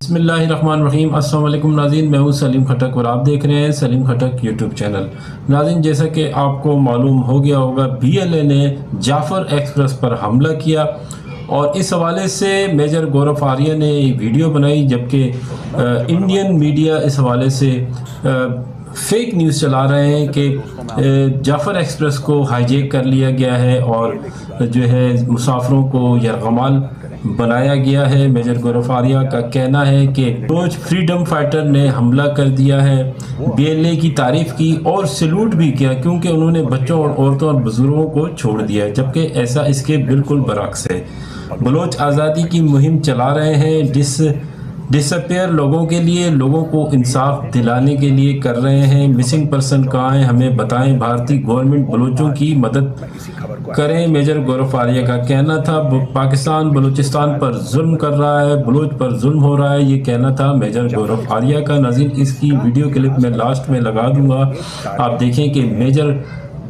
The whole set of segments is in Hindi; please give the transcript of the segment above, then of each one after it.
बिस्मिल्लाहिर्रहमानिर्रहीम। अस्सलाम वालेकुम नाज़रीन, मैं हूँ सलीम खटक और आप देख रहे हैं सलीम खटक यूट्यूब चैनल। नाज़रीन, जैसा कि आपको मालूम हो गया होगा, BLA ने जाफ़र एक्सप्रेस पर हमला किया और इस हवाले से मेजर गौरव आर्या ने एक वीडियो बनाई, जबकि इंडियन मीडिया इस हवाले से फेक न्यूज़ चला रहे हैं कि जाफ़र एक्सप्रेस को हाईजैक कर लिया गया है और जो है मुसाफिरों को यरगमाल बनाया गया है। मेजर गौरव आर्या का कहना है कि रोज फ्रीडम फाइटर ने हमला कर दिया है। BLA की तारीफ की और सैल्यूट भी किया क्योंकि उन्होंने बच्चों और औरतों और बुजुर्गों को छोड़ दिया, जबकि ऐसा इसके बिल्कुल बरअक्स है। बलोच आज़ादी की मुहिम चला रहे हैं, डिसअपेयर लोगों के लिए, लोगों को इंसाफ दिलाने के लिए कर रहे हैं। मिसिंग पर्सन कहाँ हैं, हमें बताएं। भारतीय गवर्नमेंट बलोचों की मदद करें, मेजर गौरव आर्या का कहना था। पाकिस्तान बलूचिस्तान पर जुल्म कर रहा है, बलोच पर जुल्म हो रहा है, ये कहना था मेजर गौरव आर्या का। नाज़रीन, इसकी वीडियो क्लिप मैं लास्ट में लगा दूंगा, आप देखें कि मेजर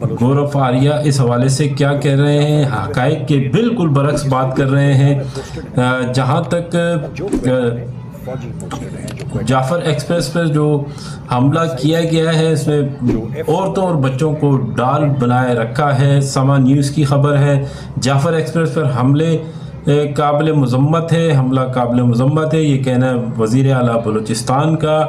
गौरव आर्या इस हवाले से क्या कह रहे हैं। हक़ाइक़ के बिल्कुल बरक्स बात कर रहे हैं। जहाँ तक जाफ़र एक्सप्रेस पर जो हमला किया गया है, इसमें औरतों और बच्चों को डाल बनाए रखा है। समा न्यूज़ की खबर है, जाफ़र एक्सप्रेस पर हमले काबिल मज़म्मत है, हमला काबिल मज़म्मत है, ये कहना है वज़ीर आला बलूचिस्तान का।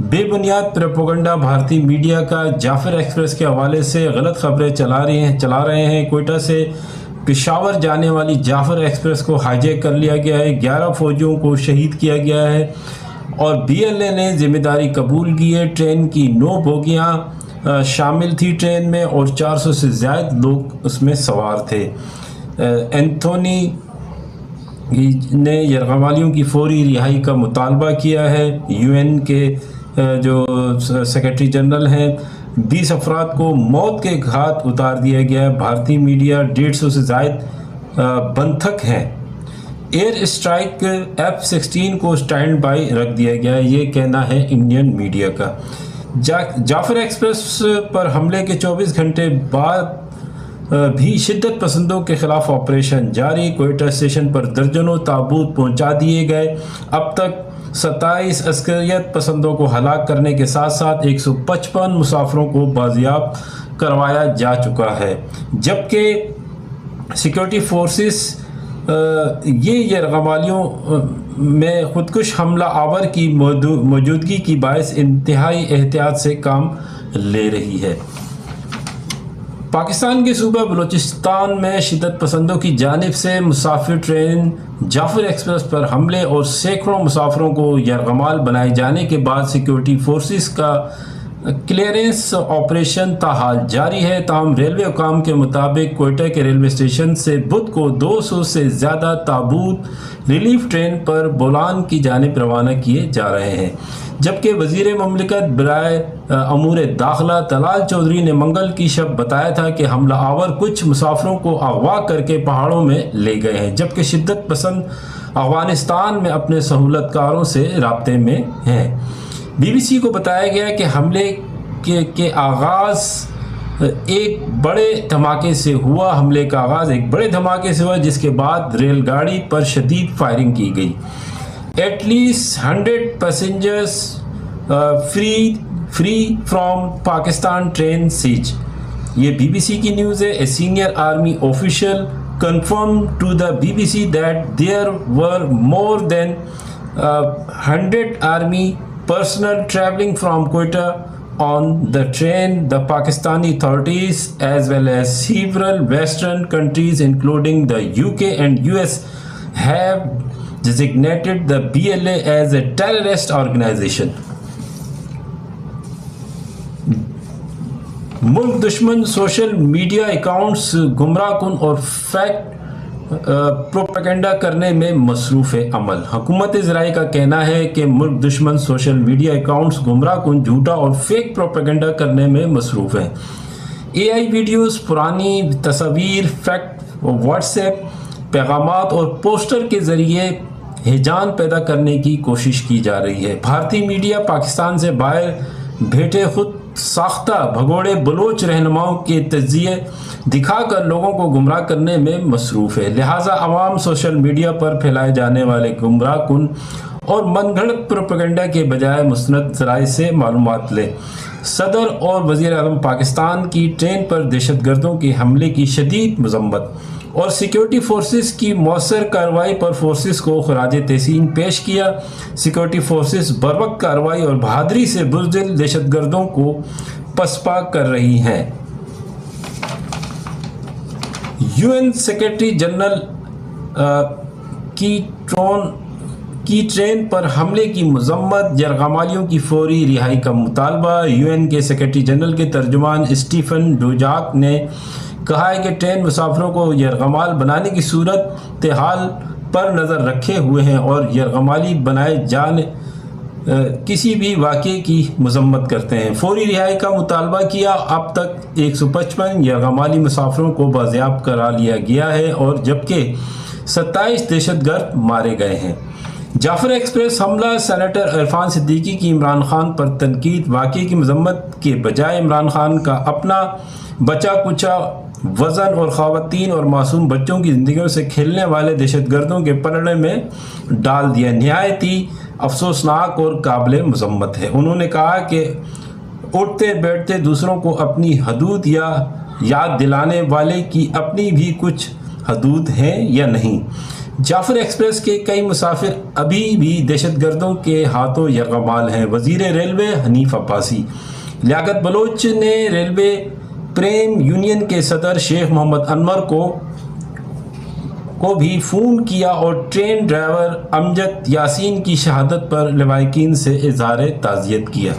बेबुनियाद प्रोपेगेंडा भारतीय मीडिया का जाफ़र एक्सप्रेस के हवाले से गलत खबरें चला रहे हैं। कोयटा से पेशावर जाने वाली जाफ़र एक्सप्रेस को हाईजैक कर लिया गया है, 11 फौजियों को शहीद किया गया है और BLA ने जिम्मेदारी कबूल की है। ट्रेन की 9 बोगियाँ शामिल थी ट्रेन में और 400 से ज़्यादा लोग उसमें सवार थे। एंथोनी ने यरगमालियों की फौरी रिहाई का मुतालबा किया है। UN के जो सेक्रेटरी जनरल हैं, 20 अफराद को मौत के घाट उतार दिया गया है। भारतीय मीडिया 150 से ज़ायद बंधक हैं। एयर स्ट्राइक F-16 को स्टैंड बाई रख दिया गया है, ये कहना है इंडियन मीडिया का। जाफ़र एक्सप्रेस पर हमले के 24 घंटे बाद भी शिद्दत पसंदों के खिलाफ ऑपरेशन जारी। कोयटा स्टेशन पर दर्जनों ताबूत पहुंचा दिए गए। अब तक 27 अस्करियत पसंदों को हलाक करने के साथ साथ 155 मुसाफिरों को बाजियाब करवाया जा चुका है, जबकि सिक्योरिटी फोर्सेस ये यरगमालियों में खुदकुश हमला आवर की मौजूदगी की बायस इंतहाई एहतियात से काम ले रही है। पाकिस्तान के सूबा बलूचिस्तान में शिद्दत पसंदों की जानिब से मुसाफिर ट्रेन जाफ़र एक्सप्रेस पर हमले और सैकड़ों मुसाफिरों को यरगमाल बनाए जाने के बाद सिक्योरिटी फोर्सेस का क्लियरेंस ऑपरेशन ताहाल जारी है। ताहम रेलवे हुकाम के मुताबिक कोयटा के रेलवे स्टेशन से बुध को 200 से ज़्यादा ताबूत रिलीफ ट्रेन पर बोलान की जानिब रवाना किए जा रहे हैं, जबकि वज़ीर ममलिकत बराए अमूर दाखिला तलाल चौधरी ने मंगल की शब बताया था कि हमला आवर कुछ मुसाफिरों को अगवा करके पहाड़ों में ले गए हैं, जबकि शिद्दत पसंद अफगानिस्तान में अपने सहूलतकारों से राब्ते में हैं। BBC को बताया गया कि हमले के आगाज़ एक बड़े धमाके से हुआ। हमले का आगाज़ एक बड़े धमाके से हुआ, जिसके बाद रेलगाड़ी पर शदीद फायरिंग की गई। At least 100 passengers free from Pakistan train seize, ये BBC की न्यूज़ है। A senior army official confirmed to the BBC that there were more than 100 army personnel traveling from Quetta on the train. The Pakistani authorities as well as several Western countries including the UK and US have designated the BLA as a terrorist organization. मुल्क दुश्मन सोशल मीडिया अकाउंट्स गुमराह कुन और फैक्ट प्रोपेगेंडा करने में मसरूफ़ अमल। हुकूमत इज़राइल का कहना है कि मुल्क दुश्मन सोशल मीडिया अकाउंट्स गुमराह कुन, झूठा और फेक प्रोपेगेंडा करने में मसरूफ़ हैं। AI वीडियोस, पुरानी तस्वीर, फैक्ट, व्हाट्सएप पैगामात और पोस्टर के ज़रिए हिजान पैदा करने की कोशिश की जा रही है। भारतीय मीडिया पाकिस्तान से बाहर बैठे खुद साख्ता भगोड़े बलोच रहनुमाओं के तजिए दिखाकर लोगों को गुमराह करने में मसरूफ़ है। लिहाजा अवाम सोशल मीडिया पर फैलाए जाने वाले गुमराह कुन और मनगढ़ंत प्रोपेगेंडा के बजाय मुस्तनद ज़राए से मालूमात लें। सदर और वज़ीर आज़म पाकिस्तान की ट्रेन पर दहशतगर्दों के हमले की शदीद मज़म्मत और सिक्योरिटी फोर्सेस की मौसर कार्रवाई पर फोर्सेस को खराज तहसीन पेश किया। सिक्योरिटी फोर्सेस बरवक्त कार्रवाई और बहादुरी से बुज़दिल दहशतगर्दों को पसपा कर रही हैं। यूएन सेक्रेटरी जनरल की ट्रेन पर हमले की मजम्मत, यरगमालियों की फौरी रिहाई का मुतालबा। यूएन के सेक्रेटरी जनरल के तर्जुमान स्टीफन डुजाक ने कहा है कि ट्रेन मुसाफिरों को यरगमाल बनाने की सूरत हाल पर नज़र रखे हुए हैं और यरगमाली बनाए जाने किसी भी वाक़े की मजम्मत करते हैं। फौरी रिहाई का मुतालबा किया। अब तक 155 यरगमाली मुसाफिरों को बाजियाब करा लिया गया है और जबकि 27 दहशतगर्द मारे गए हैं। जाफर एक्सप्रेस हमला, सेनेटर इरफान सिद्दीकी की इमरान खान पर तनकीद। वाक़े की मजम्मत के बजाय इमरान खान का अपना बचा कुचा वज़न और ख़वातीन और मासूम बच्चों की ज़िंदगियों से खेलने वाले दहशतगर्दों के पलड़े में डाल दिया। नहायत ही अफसोसनाक और काबिल मजम्मत है। उन्होंने कहा कि उठते बैठते दूसरों को अपनी हदूद या याद दिलाने वाले की अपनी भी कुछ हदूद हैं या नहीं। जाफर एक्सप्रेस के कई मुसाफिर अभी भी दहशतगर्दों के हाथों यरगमाल हैं। वज़ीर रेलवे हनीफ अब्बासी। लियाकत बलोच ने रेलवे प्रेम यूनियन के सदर शेख मोहम्मद अनवर को भी फ़ोन किया और ट्रेन ड्राइवर अमजद यासीन की शहादत पर लवाहिकीन से इज़हार ताज़ियत किया।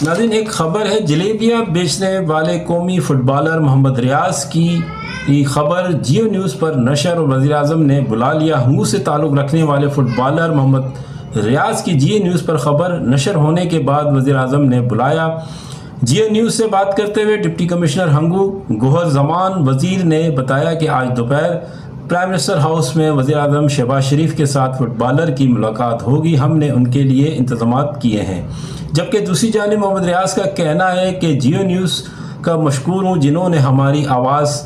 नाज़रीन, एक ख़बर है, जलेबियाँ बेचने वाले कौमी फुटबॉलर मोहम्मद रियाज की खबर जियो न्यूज़ पर नशर और वज़ीर आज़म ने बुला लिया। हंगू से ताल्लुक़ रखने वाले फुटबॉलर मोहम्मद रियाज की जियो न्यूज़ पर खबर नशर होने के बाद वज़ीर आज़म ने बुलाया। जियो न्यूज़ से बात करते हुए डिप्टी कमिश्नर हंगू गोहर जमान वज़ीर ने बताया कि आज दोपहर प्राइम मिनिस्टर हाउस में वज़ीर आज़म शहबाज शरीफ के साथ फुटबॉलर की मुलाकात होगी। हमने उनके लिए इंतज़ामात किए हैं। जबकि दूसरी जानिब मोहम्मद रियाज का कहना है कि जियो न्यूज़ का मशकूर हूँ जिन्होंने हमारी आवाज़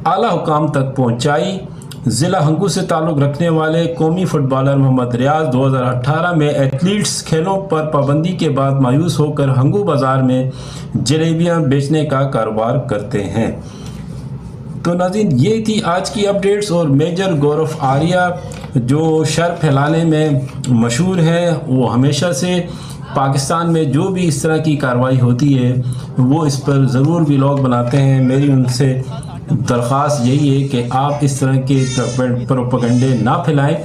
आला हुकाम तक पहुँचाई। ज़िला हंगू से ताल्लुक़ रखने वाले कौमी फुटबॉलर मोहम्मद रियाज 2018 में एथलीट्स खेलों पर पाबंदी के बाद मायूस होकर हंगू बाज़ार में जलेबियाँ बेचने का कारोबार करते हैं। तो नाज़रीन, ये थी आज की अपडेट्स। और मेजर गौरव आर्या जो शर फैलाने में मशहूर है, वो हमेशा से पाकिस्तान में जो भी इस तरह की कार्रवाई होती है वो इस पर ज़रूर व्लॉग बनाते हैं। मेरी उनसे दरख्वास्त यही है कि आप इस तरह के प्रोपेगेंडे ना फैलाएं,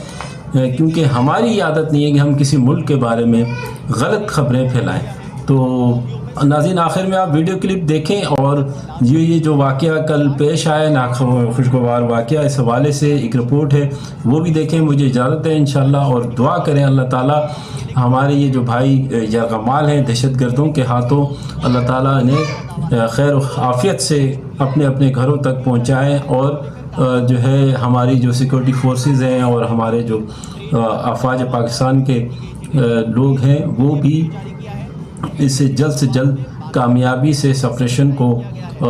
क्योंकि हमारी आदत नहीं है कि हम किसी मुल्क के बारे में गलत खबरें फैलाएं। तो नाज़रीन, आखिर में आप वीडियो क्लिप देखें और ये जो वाक़या कल पेश आया, नाखुशगवार वाक़या, इस हवाले से एक रिपोर्ट है, वो भी देखें। मुझे इजाज़त है इंशाअल्लाह, और दुआ करें अल्लाह ताला हमारे ये जो भाई यरगमाल हैं दहशतगर्दों के हाथों, अल्लाह ताला ने खैर आफ़ियत से अपने अपने घरों तक पहुँचाएँ और जो है हमारी जो सिक्योरिटी फोर्सेस हैं और हमारे जो अफवाज पाकिस्तान के लोग हैं वो भी इससे जल्द से जल्द कामयाबी से ऑपरेशन को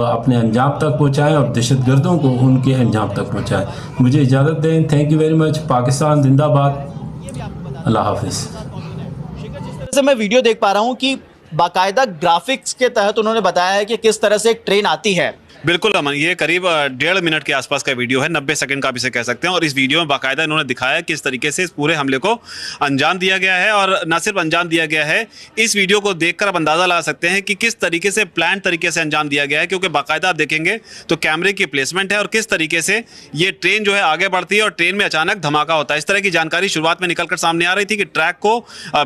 अपने अंजाम तक पहुँचाएँ और दहशतगर्दों को उनके अंजाम तक पहुँचाएँ। मुझे इजाज़त दें। Thank you very much. Pakistan जिंदाबाद। अल्लाह हाफिज़। से मैं वीडियो देख पा रहा हूँ कि बाकायदा ग्राफिक्स के तहत उन्होंने बताया है कि किस तरह से एक ट्रेन आती है। बिल्कुल अमन, ये करीब 1.5 मिनट के आसपास का वीडियो है, 90 सेकंड का भी इसे कह सकते हैं। और इस वीडियो में बाकायदा इन्होंने दिखाया किस तरीके से इस पूरे हमले को अंजाम दिया गया है। और न सिर्फ अंजाम दिया गया है, इस वीडियो को देखकर आप अंदाज़ा लगा सकते हैं कि किस तरीके से प्लान तरीके से अंजाम दिया गया है, क्योंकि बाकायदा आप देखेंगे तो कैमरे की प्लेसमेंट है और किस तरीके से ये ट्रेन जो है आगे बढ़ती है और ट्रेन में अचानक धमाका होता है। इस तरह की जानकारी शुरुआत में निकलकर सामने आ रही थी कि ट्रैक को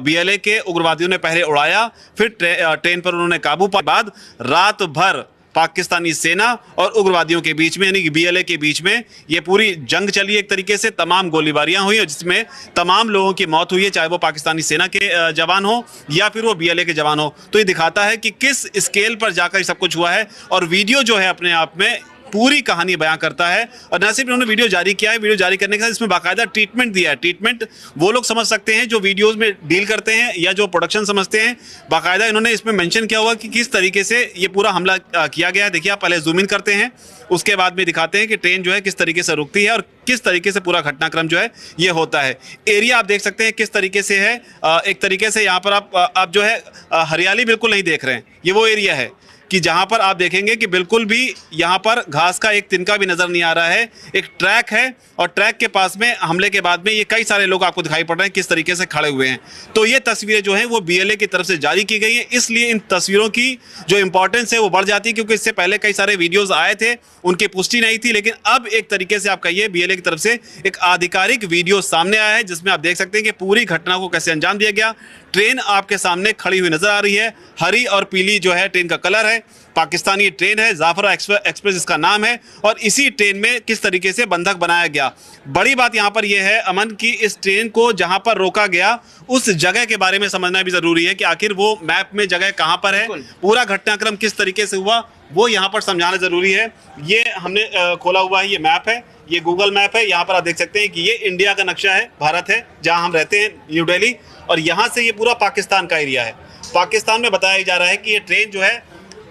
BLA के उग्रवादियों ने पहले उड़ाया, फिर ट्रेन पर उन्होंने काबू पाया। बाद रात भर पाकिस्तानी सेना और उग्रवादियों के बीच में, यानी कि BLA के बीच में ये पूरी जंग चली। एक तरीके से तमाम गोलीबारियां हुई और जिसमें तमाम लोगों की मौत हुई है, चाहे वो पाकिस्तानी सेना के जवान हो या फिर वो BLA के जवान हो। तो ये दिखाता है कि किस स्केल पर जाकर सब कुछ हुआ है। और वीडियो जो है अपने आप में पूरी कहानी बयां करता है। और न सिर्फ इन्होंने वीडियो जारी किया है, वीडियो जारी करने के साथ इसमें बाकायदा ट्रीटमेंट दिया है। ट्रीटमेंट वो लोग समझ सकते हैं जो वीडियोज़ में डील करते हैं या जो प्रोडक्शन समझते हैं। बाकायदा इन्होंने इसमें मेंशन किया हुआ कि किस तरीके से ये पूरा हमला किया गया है। देखिए, आप पहले जूम इन करते हैं, उसके बाद में दिखाते हैं कि ट्रेन जो है किस तरीके से रुकती है और किस तरीके से पूरा घटनाक्रम जो है ये होता है। एरिया आप देख सकते हैं किस तरीके से है। एक तरीके से यहाँ पर आप जो है हरियाली बिल्कुल नहीं देख रहे हैं। ये वो एरिया है कि जहाँ पर आप देखेंगे कि बिल्कुल भी यहाँ पर घास का एक तिनका भी नज़र नहीं आ रहा है। एक ट्रैक है और ट्रैक के पास में हमले के बाद में ये कई सारे लोग आपको दिखाई पड़ रहे हैं किस तरीके से खड़े हुए हैं। तो ये तस्वीरें जो हैं वो BLA की तरफ से जारी की गई हैं, इसलिए इन तस्वीरों की जो इंपॉर्टेंस है वो बढ़ जाती है, क्योंकि इससे पहले कई सारे वीडियोस आए थे, उनकी पुष्टि नहीं थी। लेकिन अब एक तरीके से आप कहिए BLA की तरफ से एक आधिकारिक वीडियो सामने आया है, जिसमें आप देख सकते हैं कि पूरी घटना को कैसे अंजाम दिया गया। ट्रेन आपके सामने खड़ी हुई नजर आ रही है, हरी और पीली जो है ट्रेन का कलर है। पाकिस्तानी ट्रेन है, जाफर एक्सप्रेस इसका नाम है, और इसी ट्रेन में किस तरीके से बंधक बनाया गया। बड़ी बात यहाँ पर यह है अमन कि इस ट्रेन को जहाँ पर रोका गया उस जगह के बारे में समझना भी जरूरी है कि आखिर वो मैप में जगह कहाँ पर है, पूरा घटनाक्रम किस तरीके से हुआ वो यहाँ पर समझाना जरूरी है। ये हमने खोला हुआ है, ये मैप है, ये गूगल मैप है। यहाँ पर आप देख सकते हैं कि ये इंडिया का नक्शा है, भारत है जहाँ हम रहते हैं, न्यू दिल्ली, और यहाँ से ये पूरा पाकिस्तान का एरिया है। पाकिस्तान में बताया जा रहा है कि ये ट्रेन जो है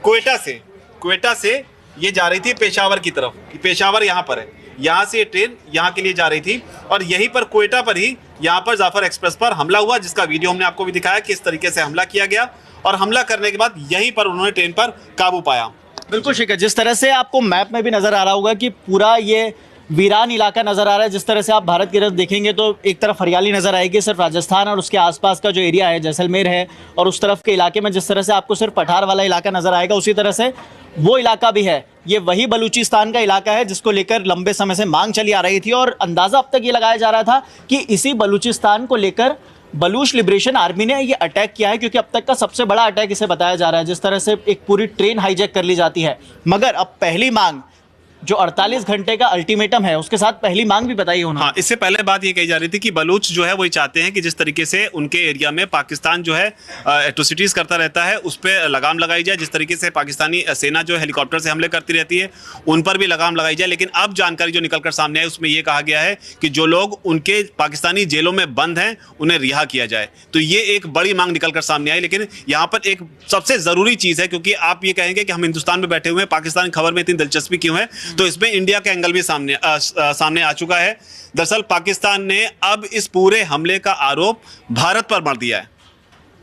क्वेटा से ये जा रही थी पेशावर की तरफ। पेशावर यहाँ पर है, यहाँ से ये ट्रेन यहाँ के लिए जा रही थी, और यहीं पर क्वेटा पर ही यहाँ पर जाफर एक्सप्रेस पर हमला हुआ, जिसका वीडियो हमने आपको भी दिखाया किस तरीके से हमला किया गया। और हमला करने के बाद यहीं पर उन्होंने ट्रेन पर काबू पाया। बिल्कुल शिखर, जिस तरह से आपको मैप में भी नजर आ रहा होगा कि पूरा ये वीरान इलाका नजर आ रहा है। जिस तरह से आप भारत की तरफ देखेंगे तो एक तरफ हरियाली नजर आएगी, सिर्फ राजस्थान और उसके आसपास का जो एरिया है जैसलमेर है, और उस तरफ के इलाके में जिस तरह से आपको सिर्फ पठार वाला इलाका नजर आएगा, उसी तरह से वो इलाका भी है। ये वही बलूचिस्तान का इलाका है जिसको लेकर लंबे समय से मांग चली आ रही थी, और अंदाजा अब तक ये लगाया जा रहा था कि इसी बलूचिस्तान को लेकर बलूच लिबरेशन आर्मी ने ये अटैक किया है, क्योंकि अब तक का सबसे बड़ा अटैक इसे बताया जा रहा है। जिस तरह से एक पूरी ट्रेन हाईजैक कर ली जाती है, मगर अब पहली मांग जो 48 घंटे का अल्टीमेटम है उसके साथ पहली मांग भी बताई उन्होंने। हाँ, इससे पहले बात ये कही जा रही थी कि बलूच जो है वो चाहते हैं कि जिस तरीके से उनके एरिया में पाकिस्तान जो है एट्रोसिटीज़ करता रहता है उस पर लगाम लगाई जाए। जिस तरीके से पाकिस्तानी सेना जो हेलीकॉप्टर से हमले करती रहती है उन पर भी लगाम लगाई जाए। लेकिन अब जानकारी जो निकलकर सामने आई उसमें ये कहा गया है कि जो लोग उनके पाकिस्तानी जेलों में बंद हैं उन्हें रिहा किया जाए। तो ये एक बड़ी मांग निकलकर सामने आई। लेकिन यहाँ पर एक सबसे ज़रूरी चीज़ है, क्योंकि आप ये कहेंगे कि हम हिंदुस्तान में बैठे हुए हैं, पाकिस्तान की खबर में इतनी दिलचस्पी क्यों है, तो इसमें इंडिया का एंगल भी सामने आ चुका है। दरअसल पाकिस्तान ने अब इस पूरे हमले का आरोप भारत पर मढ़ दिया है।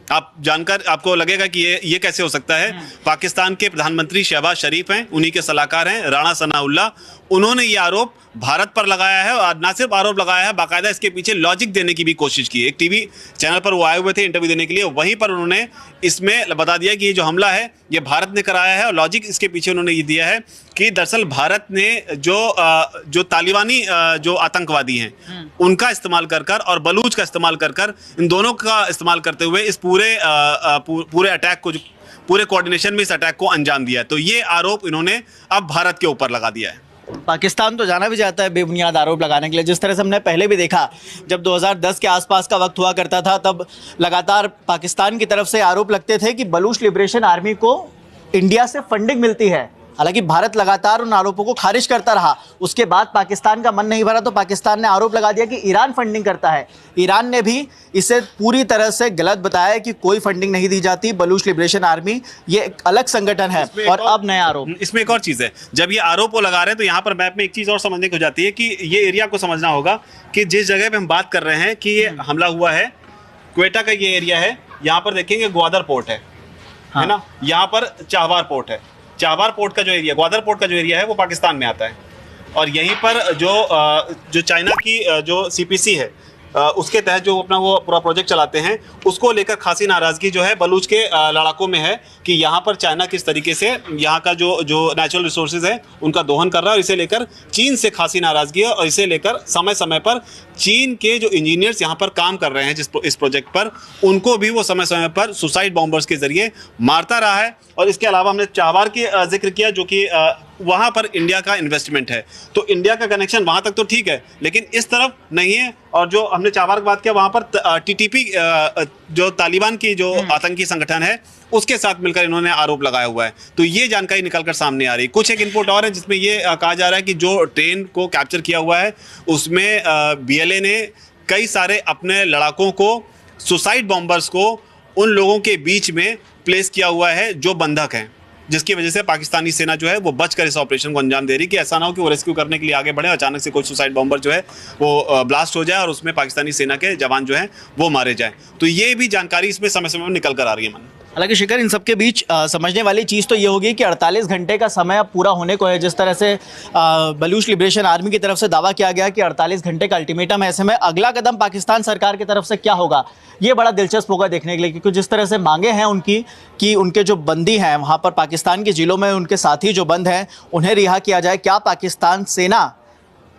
आप जानकर आपको लगेगा कि ये कैसे हो सकता है। पाकिस्तान के प्रधानमंत्री शहबाज शरीफ हैं, उन्हीं के सलाहकार हैं राणा सनाउल्लाह, उन्होंने ये आरोप भारत पर लगाया है, और ना सिर्फ आरोप लगाया है, बाकायदा इसके पीछे लॉजिक देने की भी कोशिश की। एक टीवी चैनल पर वो आए हुए थे इंटरव्यू देने के लिए, वहीं पर उन्होंने इसमें बता दिया कि ये जो हमला है ये भारत ने कराया है, और लॉजिक इसके पीछे उन्होंने ये दिया है कि दरअसल भारत ने जो तालिबानी जो आतंकवादी हैं उनका इस्तेमाल कर और बलूच का इस्तेमाल कर इन दोनों का इस्तेमाल करते हुए इस पूरे अटैक को, पूरे कोऑर्डिनेशन में इस अटैक को अंजाम दिया है। तो ये आरोप इन्होंने अब भारत के ऊपर लगा दिया है। पाकिस्तान तो जाना भी चाहता है बेबुनियाद आरोप लगाने के लिए। जिस तरह से हमने पहले भी देखा, जब 2010 के आसपास का वक्त हुआ करता था, तब लगातार पाकिस्तान की तरफ से आरोप लगते थे कि बलूच लिबरेशन आर्मी को इंडिया से फंडिंग मिलती है। हालांकि भारत लगातार उन आरोपों को खारिज करता रहा। उसके बाद पाकिस्तान का मन नहीं भरा तो पाकिस्तान ने आरोप लगा दिया कि ईरान फंडिंग करता है। ईरान ने भी इसे पूरी तरह से गलत बताया कि कोई फंडिंग नहीं दी जाती, बलूच लिबरेशन आर्मी ये एक अलग संगठन है। और अब नया आरोप, इसमें एक और चीज़ है, जब ये आरोप वो लगा रहे हैं तो यहाँ पर मैप में एक चीज़ और समझने की हो जाती है कि ये एरिया को समझना होगा कि जिस जगह पर हम बात कर रहे हैं कि ये हमला हुआ है, क्वेटा का ये एरिया है। यहाँ पर देखेंगे ग्वादर पोर्ट है ना, यहाँ पर चाहवार पोर्ट है। चाहवार पोर्ट का जो एरिया, ग्वादर पोर्ट का जो एरिया है वो पाकिस्तान में आता है, और यहीं पर जो चाइना की जो CPC है उसके तहत जो अपना वो पूरा प्रोजेक्ट चलाते हैं, उसको लेकर खासी नाराज़गी जो है बलूच के लड़ाकों में है कि यहाँ पर चाइना किस तरीके से यहाँ का जो नेचुरल रिसोर्सेज है उनका दोहन कर रहा है, और इसे लेकर चीन से खासी नाराज़गी है। और इसे लेकर समय समय पर चीन के जो इंजीनियर्स यहाँ पर काम कर रहे हैं इस प्रोजेक्ट पर, उनको भी वो समय समय पर सुसाइड बॉम्बर्स के ज़रिए मारता रहा है। और इसके अलावा हमने चाहवार की जिक्र किया, जो कि वहाँ पर इंडिया का इन्वेस्टमेंट है, तो इंडिया का कनेक्शन वहाँ तक तो ठीक है, लेकिन इस तरफ नहीं है। और जो हमने चाहवार की बात किया, वहाँ पर TTP जो तालिबान की जो आतंकी संगठन है उसके साथ मिलकर इन्होंने आरोप लगाया हुआ है। तो ये जानकारी निकलकर सामने आ रही है। कुछ एक इनपुट और है जिसमें ये कहा जा रहा है कि जो ट्रेन को कैप्चर किया हुआ है उसमें BLA ने कई सारे अपने लड़ाकों को, सुसाइड बॉम्बर्स को उन लोगों के बीच में प्लेस किया हुआ है जो बंधक हैं, जिसकी वजह से पाकिस्तानी सेना जो है वो बचकर इस ऑपरेशन को अंजाम दे रही कि ऐसा ना हो कि वो रेस्क्यू करने के लिए आगे बढ़े, अचानक से कोई सुसाइड बॉम्बर जो है वो ब्लास्ट हो जाए और उसमें पाकिस्तानी सेना के जवान जो हैं वो मारे जाए। तो ये भी जानकारी इसमें समय समय में निकल कर आ रही है। मन हालांकि शिखर, इन सबके बीच समझने वाली चीज़ तो ये होगी कि 48 घंटे का समय अब पूरा होने को है। जिस तरह से बलूच लिबरेशन आर्मी की तरफ से दावा किया गया कि 48 घंटे का अल्टीमेटम है, ऐसे में अगला कदम पाकिस्तान सरकार की तरफ से क्या होगा ये बड़ा दिलचस्प होगा देखने के लिए, क्योंकि जिस तरह से मांगे हैं उनकी कि उनके जो बंदी हैं वहाँ पर पाकिस्तान के जिलों में उनके साथी जो बंद हैं उन्हें रिहा किया जाए, क्या पाकिस्तान सेना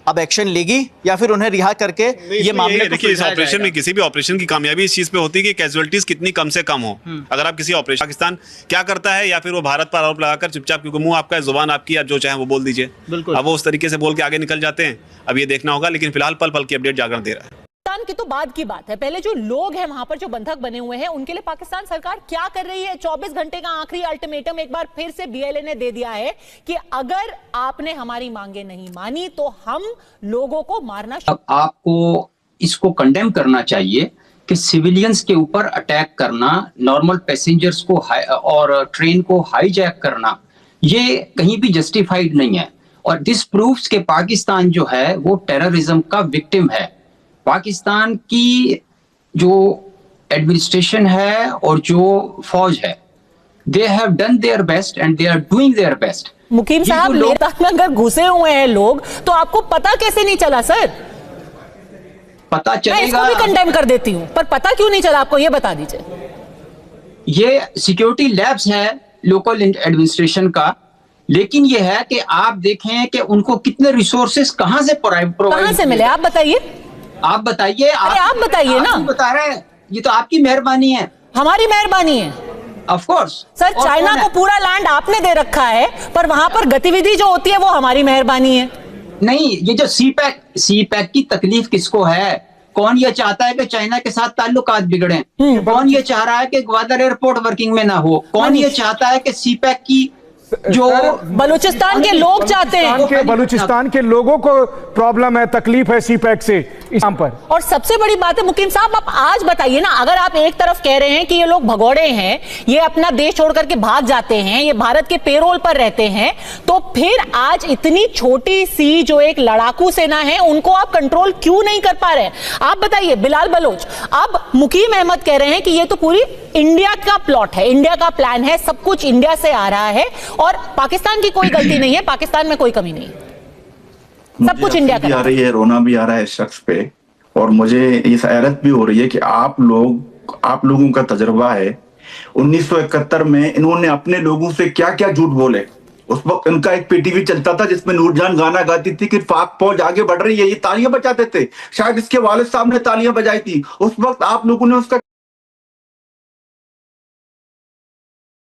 अब एक्शन लेगी या फिर उन्हें रिहा करके ये मामले को देखिए, इस ऑपरेशन में किसी भी ऑपरेशन की कामयाबी इस चीज पे होती है कि कैजुअलिटीज कितनी कम से कम हो। अगर आप किसी ऑपरेशन, पाकिस्तान क्या करता है, या फिर वो भारत पर आरोप लगाकर चुपचाप, क्योंकि मुंह आपका है, जुबान आपकी, आप जो चाहे वो बोल दीजिए, अब वो उस तरीके से बोल के आगे निकल जाते हैं। अब ये देखना होगा, लेकिन फिलहाल पल पल की अपडेट जागरण दे रहा है। पाकिस्तान की तो बाद की बात है, पहले जो लोग हैं वहां पर जो बंधक बने हुए हैं उनके लिए पाकिस्तान सरकार क्या कर रही है? 24 घंटे का आखिरी अल्टीमेटम एक बार फिर से BLA ने दे दिया है कि अगर आपने हमारी मांगे नहीं मानी तो हम लोगों को मारना। अब आपको इसको कंडेम करना चाहिए कि सिविलियंस के ऊपर अटैक करना, नॉर्मल पैसेंजर्स को और ट्रेन को हाईजैक करना, ये कहीं भी जस्टिफाइड नहीं है। और दिस प्रूव्स कि पाकिस्तान जो है वो टेररिज्म का विक्टिम है। पाकिस्तान की जो एडमिनिस्ट्रेशन है और जो फौज है, they have done their best and they are doing their best. Muqeem साहब, लेता में अगर घुसे हुए हैं लोग तो आपको पता कैसे नहीं चला सर? पता चलेगा, मैं इसको भी कंडेम कर देती हूं, पर पता क्यों नहीं चला आपको ये बता दीजिए। ये सिक्योरिटी लैब्स है लोकल एडमिनिस्ट्रेशन का, लेकिन ये है कि आप देखें कि उनको कितने रिसोर्सेस कहां से कहां से मिले, आप बताइए। आप बताइए। आप बताइए ना। बता रहे हैं, ये तो आपकी मेहरबानी है। हमारी मेहरबानी है ऑफ कोर्स सर। चाइना को पूरा लैंड आपने दे रखा है, पर वहां पर गतिविधि जो होती है वो हमारी मेहरबानी है। नहीं, ये जो सी पैक की तकलीफ किसको है? कौन ये चाहता है कि चाइना के साथ ताल्लुकात बिगड़े? कौन ये चाह रहा है कि ग्वादर एयरपोर्ट वर्किंग में ना हो? कौन ये चाहता है कि सी पैक की जो बलूचिस्तान के लोग चाहते हैं, बलूचिस्तान के लोगों को प्रॉब्लम है, तकलीफ है सी पैक से यहाँ पर। और सबसे बड़ी बात है मुकीम साहब, आप आज बताइए ना, अगर आप एक तरफ कह रहे हैं कि ये लोग भगोड़े हैं, ये अपना देश छोड़ करके भाग जाते हैं, ये भारत के पेरोल पर रहते हैं, तो फिर आज इतनी छोटी सी जो एक लड़ाकू सेना है उनको आप कंट्रोल क्यों नहीं कर पा रहे हैं? आप बताइए बिलाल बलोच। अब मुकीम अहमद कह रहे हैं कि ये तो पूरी इंडिया का प्लॉट है, इंडिया का प्लान है, सब कुछ इंडिया से आ रहा है और पाकिस्तान की कोई गलती नहीं है, पाकिस्तान में कोई कमी नहीं है, सब कुछ इंडिया का। आ रही है, रोना भी आ रहा है इस शख्स पे, और मुझे ये हैरत भी हो रही है कि आप लोगों का तजर्बा है। 1971 में इन्होंने अपने लोगों से क्या क्या झूठ बोले। उस वक्त इनका एक PTV चलता था जिसमें नूरजान गाना गाती थी कि पाक फौज आगे बढ़ रही है, ये तालियां बजाते थे। शायद इसके वालिद साहब ने तालियां बजाई थी। उस वक्त आप लोगों ने उसका